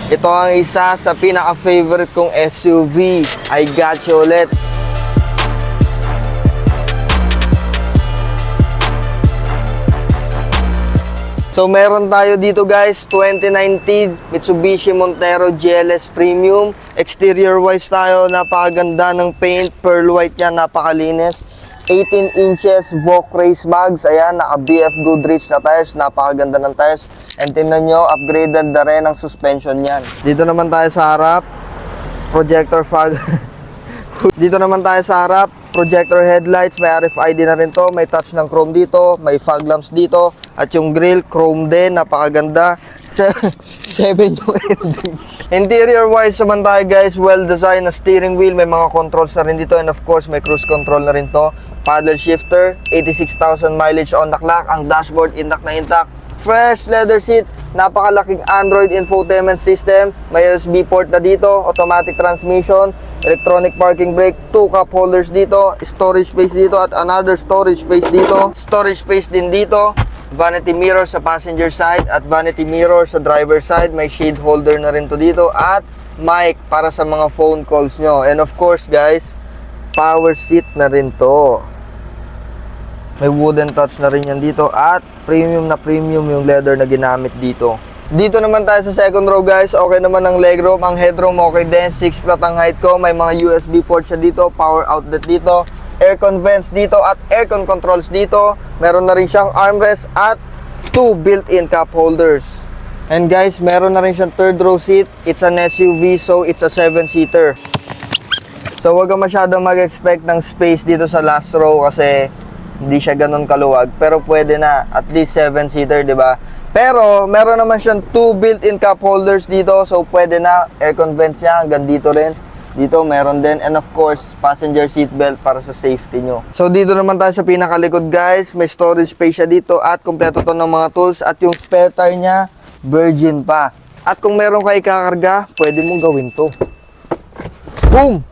Ito ang isa sa pinaka-favorite kong SUV. I got you ulit. So meron tayo dito guys, 2019 Mitsubishi Montero GLS Premium. Exterior wise tayo, napakaganda ng paint, pearl white yan, napakalinis. 18 inches Vogue Race Mags, ayan, naka BF Goodrich na tires, napakaganda ng tires. And tingnan nyo, upgraded na rin ang suspension yan. Dito naman tayo sa harap, projector fog. Dito naman tayo sa harap, projector headlights, may RFID na rin to, may touch ng chrome dito, may fog lamps dito, at yung grill, chrome din, napakaganda. 7 yung ending. Interior wise naman tayo guys, well designed na steering wheel, may mga controls na rin dito, and of course may cruise control na rin to. Paddle shifter, 86,000 mileage on the clock, ang dashboard intact na intact. Fresh leather seat, napakalaking Android infotainment system, may USB port na dito, automatic transmission, electronic parking brake, 2 cup holders dito, storage space dito at another storage space dito, storage space din dito, vanity mirror sa passenger side at vanity mirror sa driver side, may shade holder na rin to dito at mic para sa mga phone calls nyo. And of course guys, power seat na rin to. May wooden touch na rin yan dito at premium yung leather na ginamit dito. Dito naman tayo sa second row guys, okay naman ang legroom, ang headroom okay din, 6 flat ang height ko, may mga USB port siya dito, power outlet dito, aircon vents dito at aircon controls dito. Meron na rin siyang armrest at 2 built-in cup holders. And guys, meron na rin siyang third row seat, it's an SUV so it's a 7-seater. So huwag ka masyadong mag-expect ng space dito sa last row kasi hindi siya ganun kaluwag, pero pwede na at least 7-seater, di ba? Pero meron naman siyang 2 built-in cup holders dito, so pwede na. Aircon vents niya hanggang dito rin. Dito meron din, and of course passenger seat belt para sa safety nyo. So dito naman tayo sa pinakalikod guys, may storage space siya dito at kompleto to ng mga tools at yung spare tire niya virgin pa. At kung meron ka ikakarga, pwede mong gawin to. Boom!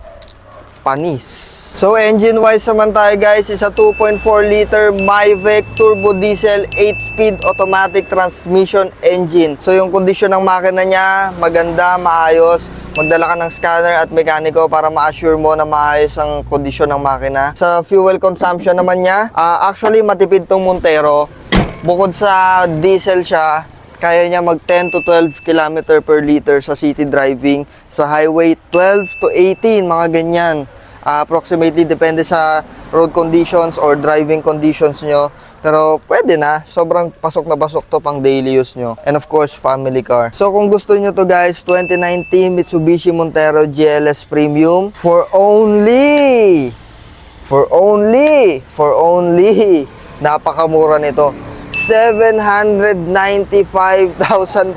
Panis. So engine wise naman tayo guys, is a 2.4 liter Myvec turbo diesel 8-speed automatic transmission engine. So yung kondisyon ng makina niya, maganda, maayos. Magdala ka ng scanner at mekaniko para ma-assure mo na maayos ang kondisyon ng makina. Sa fuel consumption naman niya, actually matipid tong Montero. Bukod sa diesel siya, kaya niya mag 10 to 12 km per liter sa city driving. Sa highway, 12 to 18, mga ganyan. Approximately depende sa road conditions or driving conditions nyo, pero pwede na, sobrang pasok na pasok to pang daily use nyo, and of course family car. So kung gusto nyo to guys, 2019 Mitsubishi Montero GLS Premium for only napakamura nito, 795,000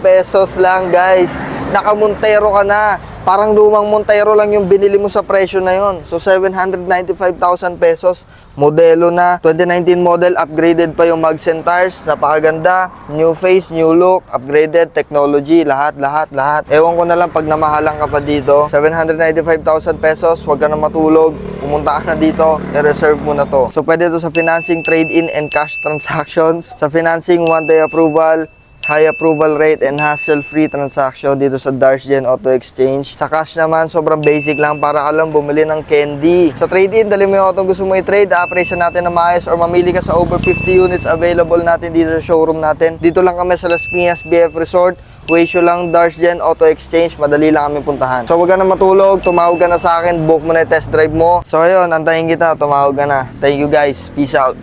pesos lang guys. Naka Montero ka na. Parang lumang Montero lang yung binili mo sa presyo na yon. So 795,000 pesos, modelo na, 2019 model, upgraded pa yung mags and tires, napakaganda, new face, new look, upgraded technology, lahat. Ewan ko na lang pag namahalan ka pa dito. 795,000 pesos, huwag ka na matulog, pumunta ka na dito, i-reserve mo na to. So pwede to sa financing, trade-in, and cash transactions. Sa financing, 1-day approval, high approval rate and hassle-free transaction dito sa Darsgen Auto Exchange. Sa cash naman, sobrang basic lang para ka lang bumili ng candy. Sa trade-in, dali mo yung auto gusto mo i-trade, appraise natin na maayos or mamili ka sa over 50 units available natin dito sa showroom natin. Dito lang kami sa Las Piñas BF Resort. Weisyo lang, Darsgen Auto Exchange, madali lang kami puntahan. So huwag ka na matulog, tumawag ka na sa akin, book mo na yung test drive mo. So ayun, antayin kita, tumawag ka na. Thank you guys, peace out.